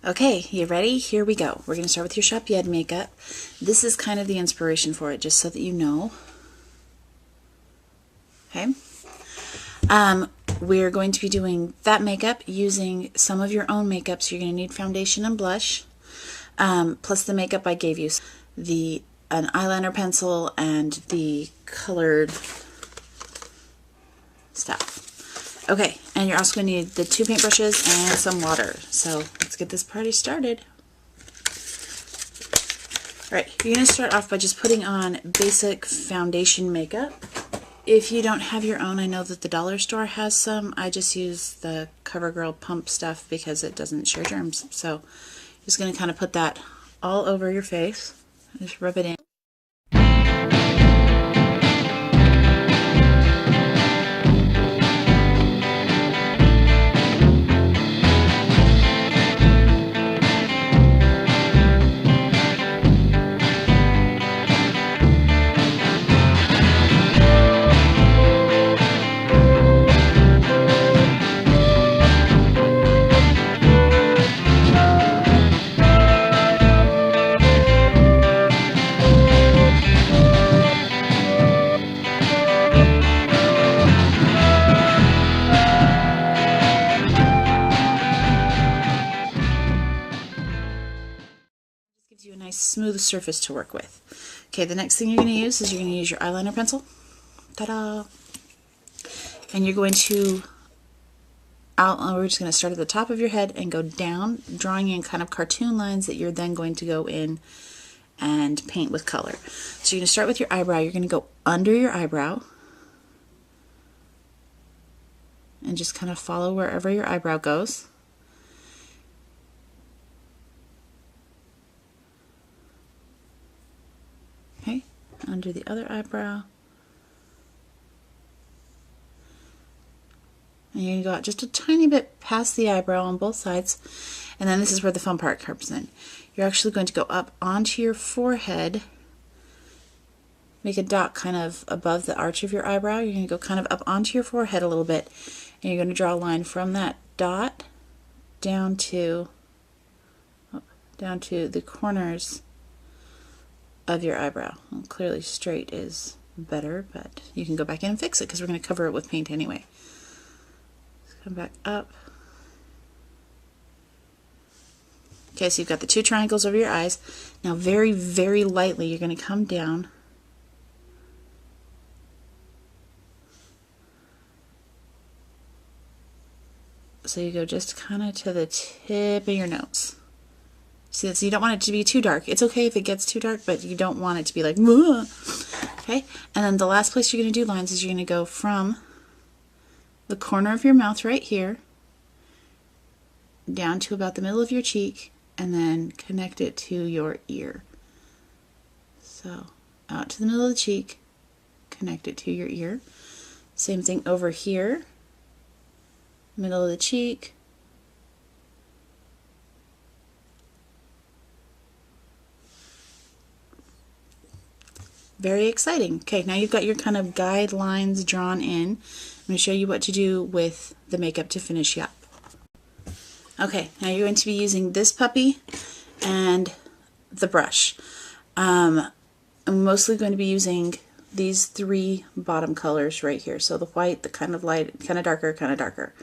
Okay, you ready? Here we go. We're going to start with your Chopyed makeup. This is kind of the inspiration for it, just so that you know. Okay. We're going to be doing that makeup using some of your own makeup. So you're going to need foundation and blush, plus the makeup I gave you. An eyeliner pencil and the colored stuff. Okay, and you're also going to need the 2 paintbrushes and some water. So let's get this party started. Alright, you're going to start off by just putting on basic foundation makeup. If you don't have your own, I know that the dollar store has some. I just use the CoverGirl pump stuff because it doesn't share germs. So just going to kind of put that all over your face. Just rub it in. Gives you a nice smooth surface to work with. Okay, the next thing you're going to use is you're going to use your eyeliner pencil. Ta-da! And you're going to we're just going to start at the top of your head and go down, drawing in kind of cartoon lines that you're then going to go in and paint with color. So you're going to start with your eyebrow. You're going to go under your eyebrow and just kind of follow wherever your eyebrow goes. Okay, under the other eyebrow. And you're going to go out just a tiny bit past the eyebrow on both sides. And then this is where the fun part comes in. You're actually going to go up onto your forehead, make a dot kind of above the arch of your eyebrow. You're going to go kind of up onto your forehead a little bit, and you're going to draw a line from that dot down to the corners of your eyebrow. Well, clearly straight is better, but you can go back in and fix it because we're going to cover it with paint anyway. Let's come back up. Okay, so you've got the 2 triangles over your eyes. Now very, very lightly you're going to come down so you go just kind of to the tip of your nose. See, so you don't want it to be too dark. It's okay if it gets too dark, but you don't want it to be like, whoa. Okay? And then the last place you're going to do lines is you're going to go from the corner of your mouth right here down to about the middle of your cheek and then connect it to your ear. So out to the middle of the cheek, connect it to your ear. Same thing over here, middle of the cheek, very exciting. Okay, now you've got your kind of guidelines drawn in. I'm going to show you what to do with the makeup to finish you up. Okay, now you're going to be using this puppy and the brush. I'm mostly going to be using these 3 bottom colors right here. So the white, the kind of light, kind of darker, kind of darker.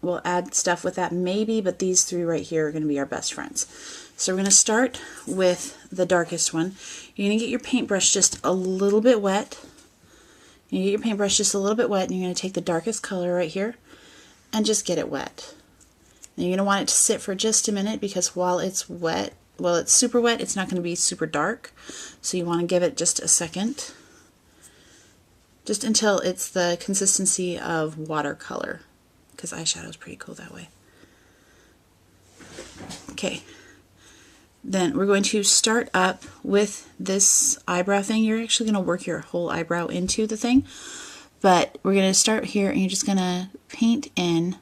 We'll add stuff with that maybe, but these 3 right here are going to be our best friends. So we're going to start with the darkest one. You're going to get your paintbrush just a little bit wet. You get your paintbrush just a little bit wet, and you're going to take the darkest color right here and just get it wet. Now you're going to want it to sit for just a minute because while it's wet, while it's super wet, it's not going to be super dark. So you want to give it just a second, just until it's the consistency of watercolor, because eyeshadow is pretty cool that way. Okay. Then we're going to start up with this eyebrow thing. You're actually going to work your whole eyebrow into the thing, but we're going to start here and you're just going to paint in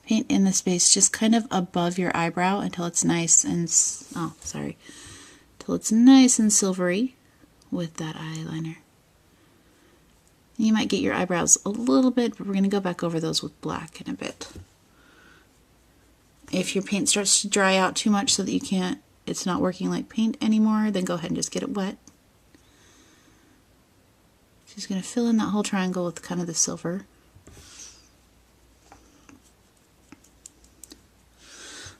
the space just kind of above your eyebrow until it's nice and till it's nice and silvery with that eyeliner. You might get your eyebrows a little bit, but we're going to go back over those with black in a bit. If your paint starts to dry out too much so that it's not working like paint anymore, then go ahead and just get it wet. Just going to fill in that whole triangle with kind of the silver.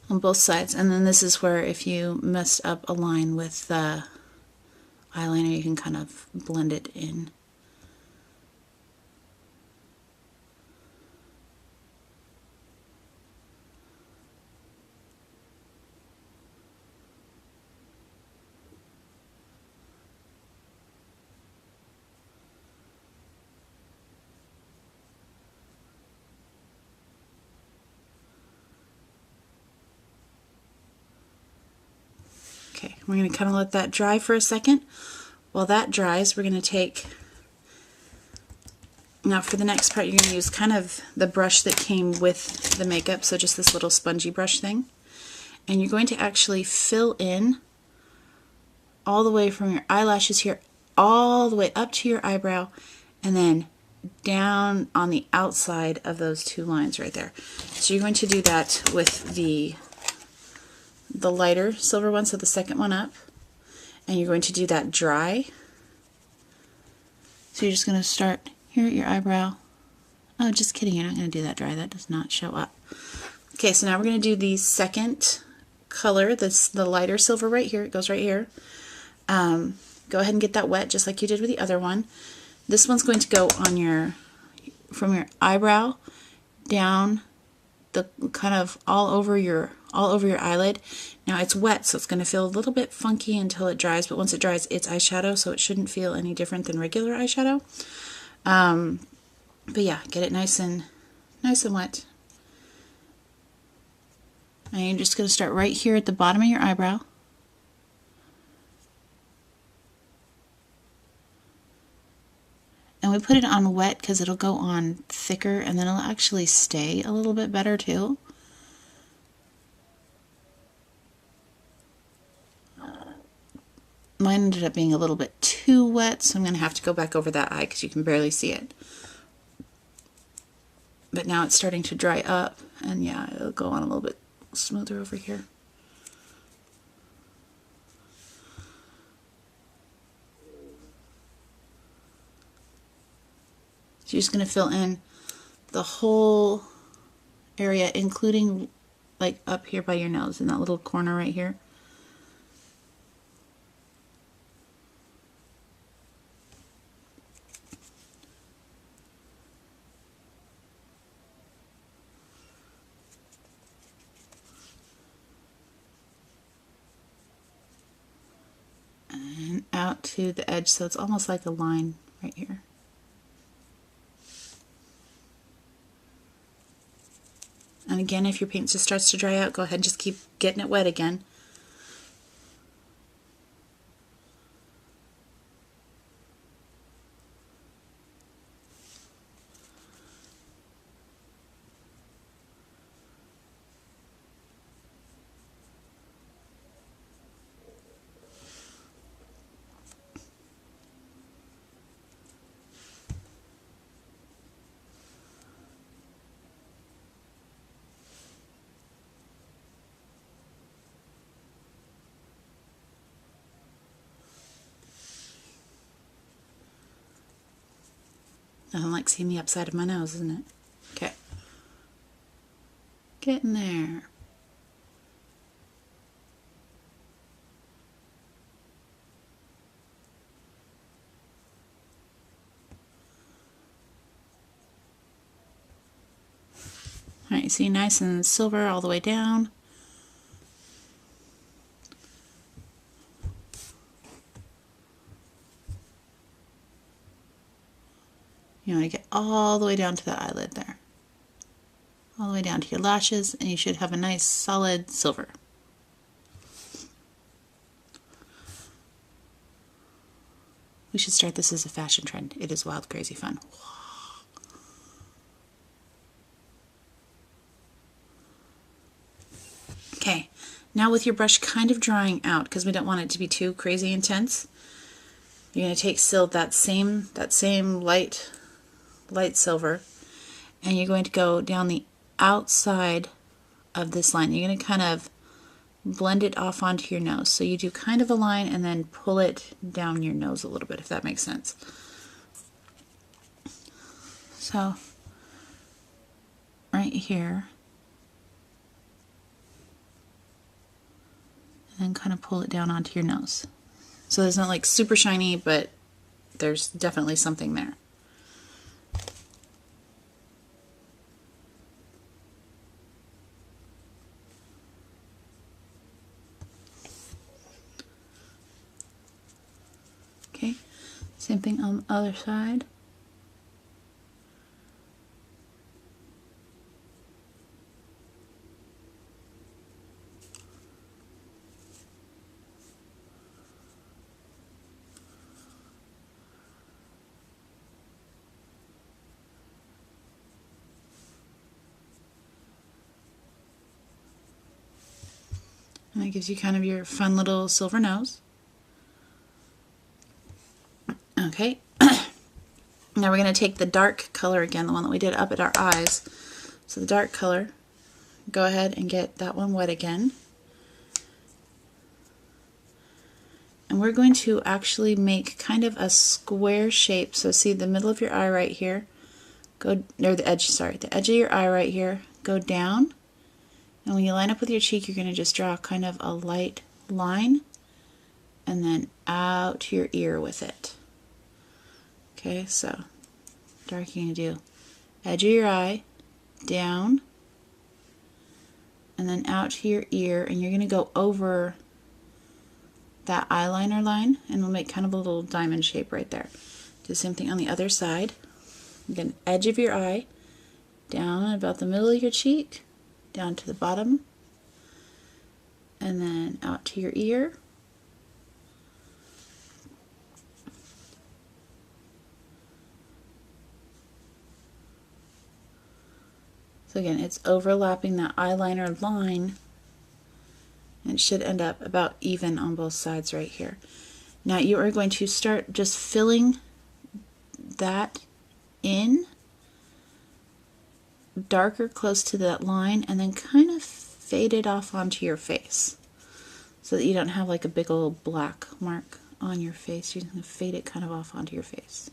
On both sides. And then this is where if you messed up a line with the eyeliner, you can kind of blend it in. Okay, we're going to kind of let that dry for a second. While that dries, we're going to take, now for the next part, you're going to use kind of the brush that came with the makeup, so just this little spongy brush thing. And you're going to actually fill in all the way from your eyelashes here, all the way up to your eyebrow, and then down on the outside of those two lines right there. So you're going to do that with the lighter silver one, so the second one up, and you're going to do that dry. So you're just going to start here at your eyebrow. Oh, just kidding, you're not going to do that dry, that does not show up. Okay, so now we're going to do the second color, the lighter silver right here, it goes right here. Go ahead and get that wet just like you did with the other one. This one's going to go on from your eyebrow down the kind of all over your eyelid. Now it's wet, so it's going to feel a little bit funky until it dries, but once it dries, it's eyeshadow, so it shouldn't feel any different than regular eyeshadow. But yeah, get it nice and wet. And you're just going to start right here at the bottom of your eyebrow. And we put it on wet because it'll go on thicker and then it'll actually stay a little bit better too. Mine ended up being a little bit too wet, so I'm going to have to go back over that eye because you can barely see it. But now it's starting to dry up, and yeah, it'll go on a little bit smoother over here. So you're just going to fill in the whole area, including like up here by your nose in that little corner right here. And out to the edge, so it's almost like a line right here. And again, if your paint just starts to dry out, go ahead and just keep getting it wet again. Nothing like seeing the upside of my nose, isn't it? Okay. Getting there. Alright, you see nice and silver all the way down. You want to get all the way down to that eyelid there. All the way down to your lashes, and you should have a nice solid silver. We should start this as a fashion trend. It is wild, crazy fun. Okay, now with your brush kind of drying out, because we don't want it to be too crazy intense, you're going to take still that same light light silver, and you're going to go down the outside of this line. You're going to kind of blend it off onto your nose. So you do kind of a line and then pull it down your nose a little bit, if that makes sense. So right here, and then kind of pull it down onto your nose. So it's not like super shiny, but there's definitely something there. Okay, same thing on the other side. And that gives you kind of your fun little silver nose. Okay, now we're going to take the dark color again, the one that we did up at our eyes. So the dark color, go ahead and get that one wet again. And we're going to actually make kind of a square shape. So see the middle of your eye right here, or the edge, sorry, the edge of your eye right here, go down. And when you line up with your cheek, you're going to just draw kind of a light line and then out to your ear with it. Okay, so dark, you're going to do edge of your eye, down, and then out to your ear, and you're going to go over that eyeliner line, and we'll make kind of a little diamond shape right there. Do the same thing on the other side. Again, edge of your eye, down about the middle of your cheek, down to the bottom, and then out to your ear. So again, it's overlapping that eyeliner line, and it should end up about even on both sides right here. Now you are going to start just filling that in darker close to that line, and then kind of fade it off onto your face so that you don't have like a big old black mark on your face. You're just going to fade it kind of off onto your face.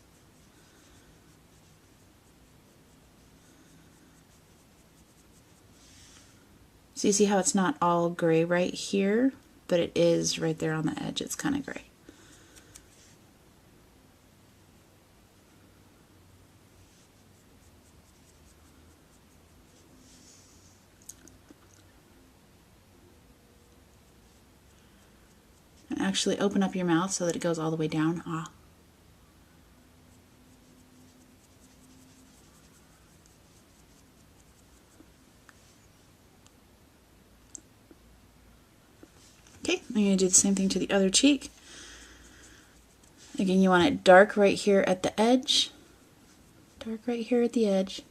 So you see how it's not all gray right here, but it is right there on the edge. It's kind of gray. And actually open up your mouth so that it goes all the way down. Ah. Okay, I'm going to do the same thing to the other cheek. Again, you want it dark right here at the edge. Dark right here at the edge.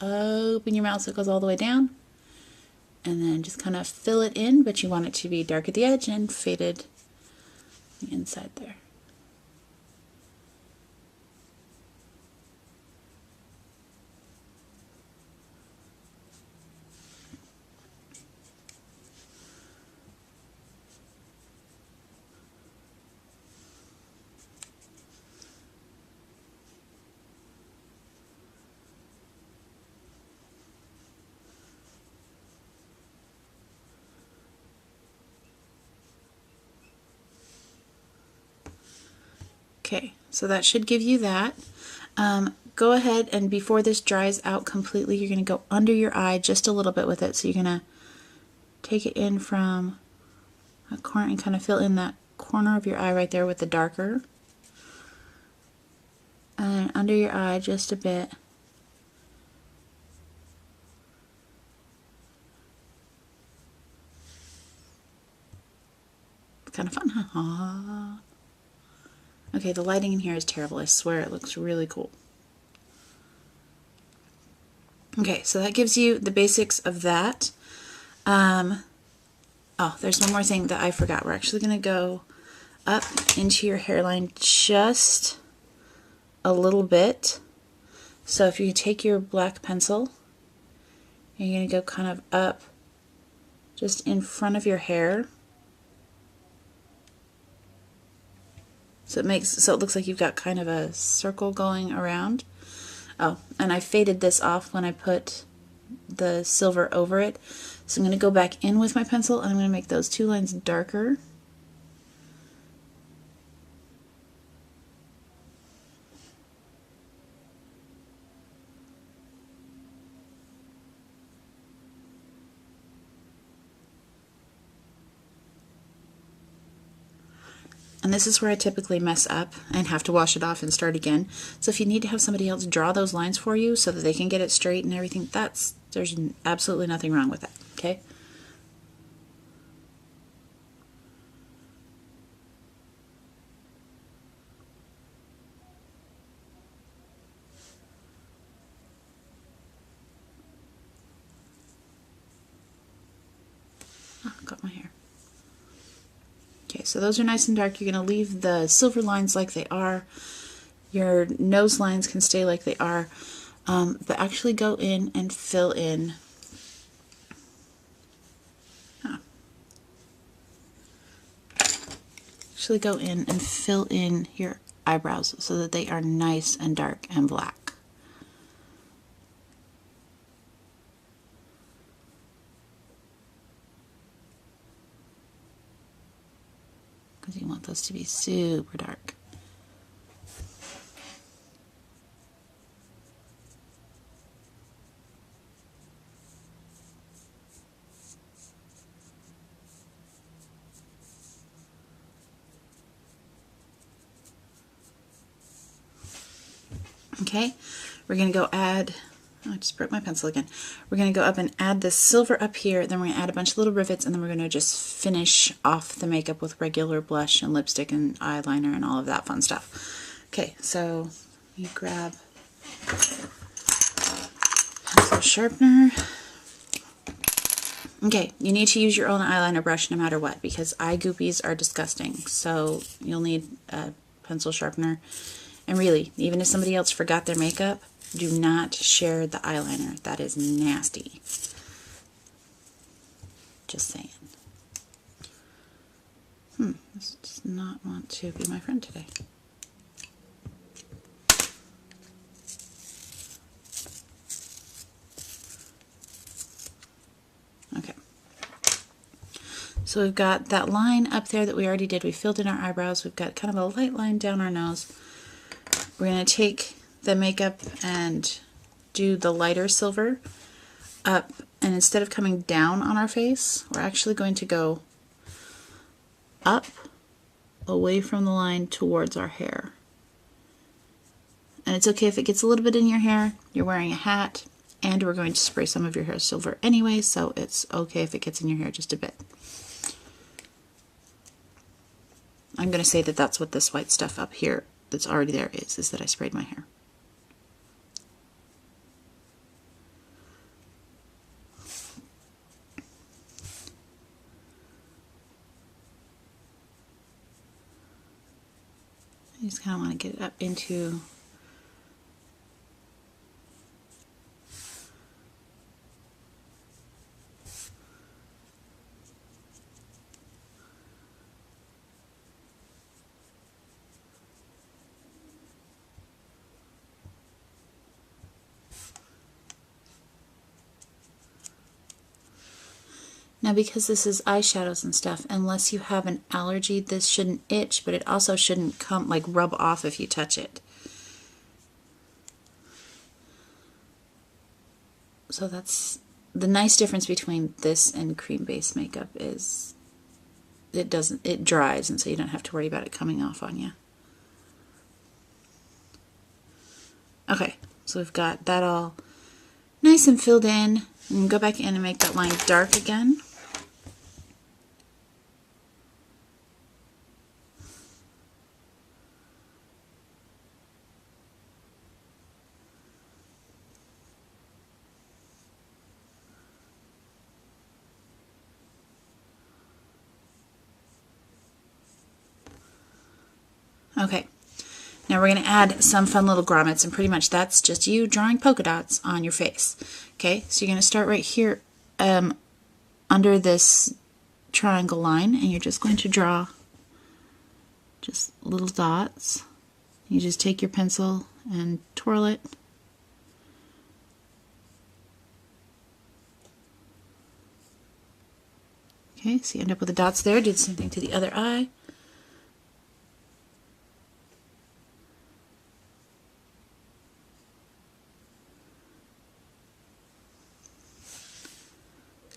Open your mouth so it goes all the way down. And then just kind of fill it in, but you want it to be dark at the edge and faded the inside there. Okay, so that should give you that. Go ahead and before this dries out completely, you're going to go under your eye just a little bit with it. So you're going to take it in from a corner and kind of fill in that corner of your eye right there with the darker. And under your eye just a bit. It's kind of fun, huh? Okay, the lighting in here is terrible. I swear it looks really cool. Okay, so that gives you the basics of that. Oh, there's one more thing that I forgot. We're actually going to go up into your hairline just a little bit. So if you take your black pencil, you're going to go kind of up just in front of your hair. So it looks like you've got kind of a circle going around. Oh, and I faded this off when I put the silver over it. So I'm going to go back in with my pencil and I'm going to make those two lines darker. And this is where I typically mess up and have to wash it off and start again. So if you need to have somebody else draw those lines for you so that they can get it straight and everything, there's absolutely nothing wrong with that, okay? Oh, got my hair. Okay, so those are nice and dark. You're going to leave the silver lines like they are. Your nose lines can stay like they are, but actually go in and fill in. Actually go in and fill in your eyebrows so that they are nice and dark and black. Because you want those to be super dark. Okay, we're going to go add, oh, I just broke my pencil again. We're going to go up and add this silver up here, then we're going to add a bunch of little rivets, and then we're going to just finish off the makeup with regular blush and lipstick and eyeliner and all of that fun stuff. Okay, so you grab pencil sharpener. Okay, you need to use your own eyeliner brush no matter what, because eye goopies are disgusting, so you'll need a pencil sharpener. And really, even if somebody else forgot their makeup, do not share the eyeliner. That is nasty. Just saying. This does not want to be my friend today. Okay. So we've got that line up there that we already did. We filled in our eyebrows. We've got kind of a light line down our nose. We're going to take the makeup and do the lighter silver up, and instead of coming down on our face, we're actually going to go up, away from the line, towards our hair. And it's okay if it gets a little bit in your hair. You're wearing a hat, and we're going to spray some of your hair silver anyway, so it's okay if it gets in your hair just a bit. I'm going to say that that's what this white stuff up here that's already there is that I sprayed my hair. I just kind of want to get it up into now, because this is eyeshadows and stuff, unless you have an allergy, this shouldn't itch, but it also shouldn't come, like, rub off if you touch it. So that's the nice difference between this and cream-based makeup is it dries, and so you don't have to worry about it coming off on you. Okay, so we've got that all nice and filled in, and go back in and make that line dark again. Okay, Now we're going to add some fun little grommets, and pretty much that's just you drawing polka dots on your face. Okay, so you're going to start right here under this triangle line, and you're just going to draw just little dots. You just take your pencil and twirl it. Okay, so you end up with the dots there. Do the same thing to the other eye.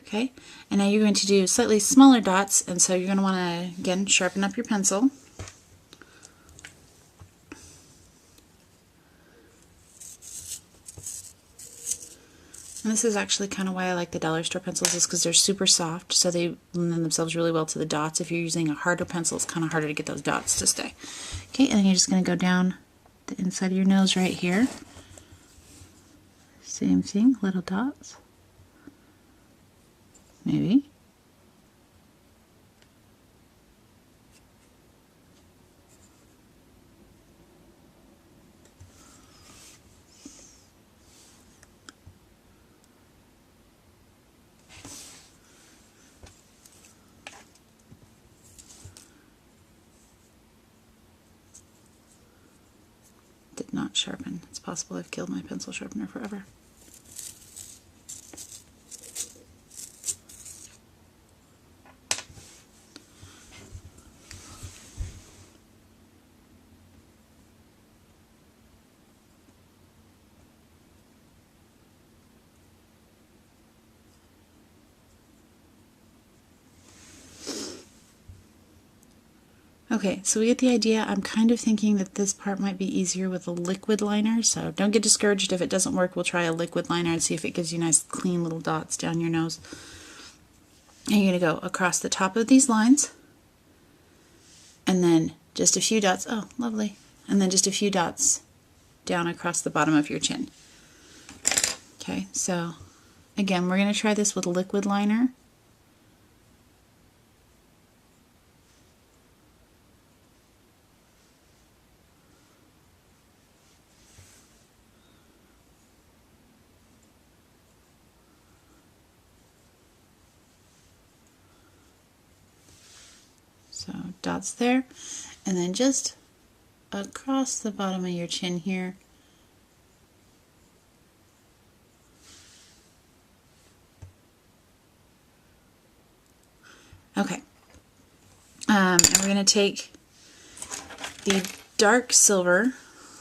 Okay, and now you're going to do slightly smaller dots, and so you're going to want to, again, sharpen up your pencil. And this is actually kind of why I like the dollar store pencils, is because they're super soft, so they lend themselves really well to the dots. If you're using a harder pencil, it's kind of harder to get those dots to stay. Okay, and then you're just going to go down the inside of your nose right here. Same thing, little dots. Maybe. Did not sharpen. It's possible I've killed my pencil sharpener forever. Okay, so we get the idea. I'm kind of thinking that this part might be easier with a liquid liner, so don't get discouraged if it doesn't work. We'll try a liquid liner and see if it gives you nice clean little dots down your nose. And you're going to go across the top of these lines, and then just a few dots. Oh, lovely. And then just a few dots down across the bottom of your chin. Okay, so again, we're going to try this with a liquid liner. So dots there, and then just across the bottom of your chin here. Okay, and we're going to take the dark silver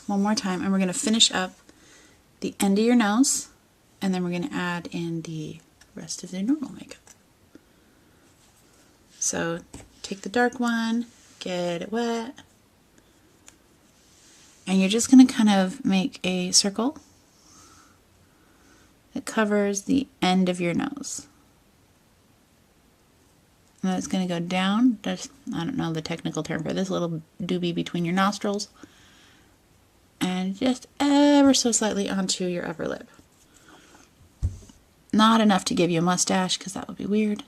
one more time, and we're going to finish up the end of your nose, and then we're going to add in the rest of the normal makeup. So take the dark one, get it wet, and you're just going to kind of make a circle that covers the end of your nose. And it's going to go down, just, I don't know the technical term for this, little doobie between your nostrils, and just ever so slightly onto your upper lip. Not enough to give you a mustache, because that would be weird.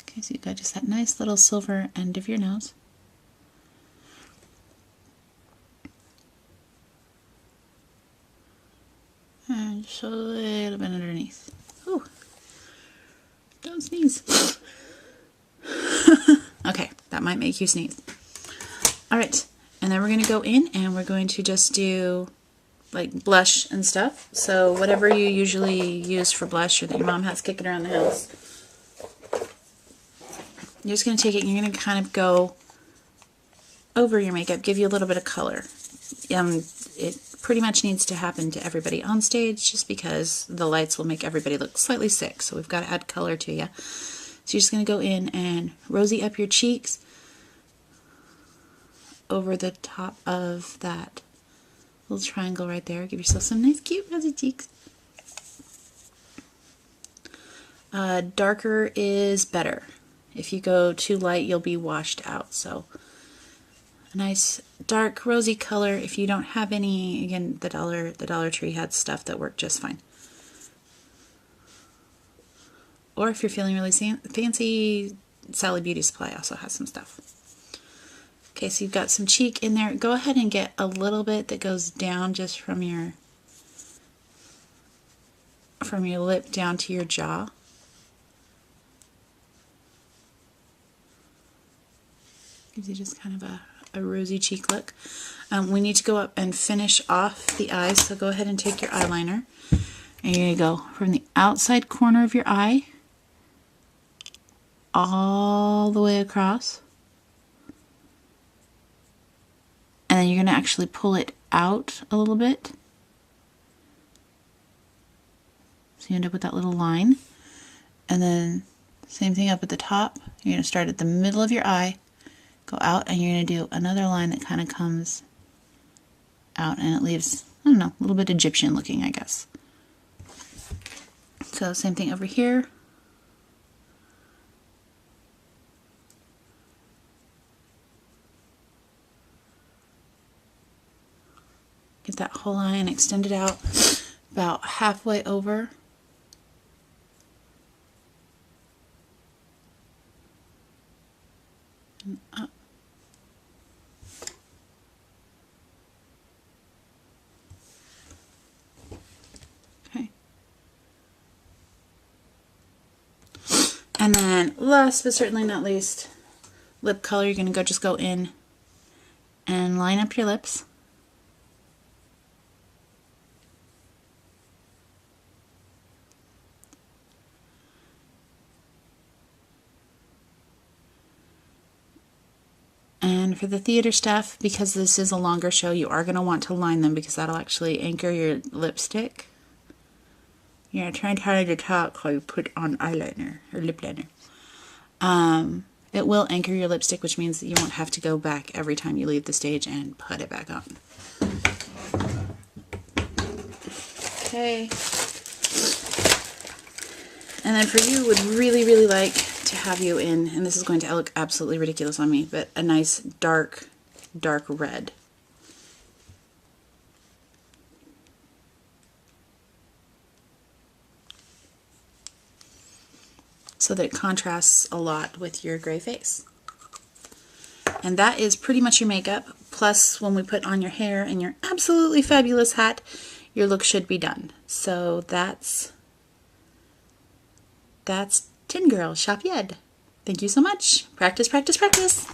Okay, so you've got just that nice little silver end of your nose. And just a little bit underneath. Ooh, don't sneeze. Okay, that might make you sneeze. Alright, and then we're going to go in and we're going to just do like blush and stuff. So whatever you usually use for blush or that your mom has kicking around the house, you're just going to take it and you're going to kind of go over your makeup, give you a little bit of color. It pretty much needs to happen to everybody on stage just because the lights will make everybody look slightly sick, so we've got to add color to you. So you're just going to go in and rosy up your cheeks over the top of that little triangle right there. Give yourself some nice cute rosy cheeks. Darker is better. If you go too light, you'll be washed out. So a nice dark rosy color. If you don't have any, again, the Dollar Tree had stuff that worked just fine. Or if you're feeling really fancy, Sally Beauty Supply also has some stuff. Okay, so you've got some cheek in there. Go ahead and get a little bit that goes down just from your lip down to your jaw. Gives you just kind of a rosy cheek look. We need to go up and finish off the eyes, so go ahead and take your eyeliner. And you're going to go from the outside corner of your eye all the way across. And then you're going to actually pull it out a little bit. So you end up with that little line. And then same thing up at the top. You're going to start at the middle of your eye, go out, and you're going to do another line that kind of comes out, and it leaves, I don't know, a little bit Egyptian looking, I guess. So same thing over here. Get that whole line extended out about halfway over. And up. Okay. And then last but certainly not least, lip color. You're going to just go in and line up your lips. And for the theater stuff, because this is a longer show, you are going to want to line them because that'll actually anchor your lipstick. You're going to try harder to talk while you put on eyeliner or lip liner. It will anchor your lipstick, which means that you won't have to go back every time you leave the stage and put it back on. Okay. And then for you, would really, really like to have you in, and this is going to look absolutely ridiculous on me, but a nice dark red. So that it contrasts a lot with your gray face. And that is pretty much your makeup, plus when we put on your hair and your absolutely fabulous hat, your look should be done. So that's Tin Girl Chopyed. Thank you so much. Practice, practice, practice.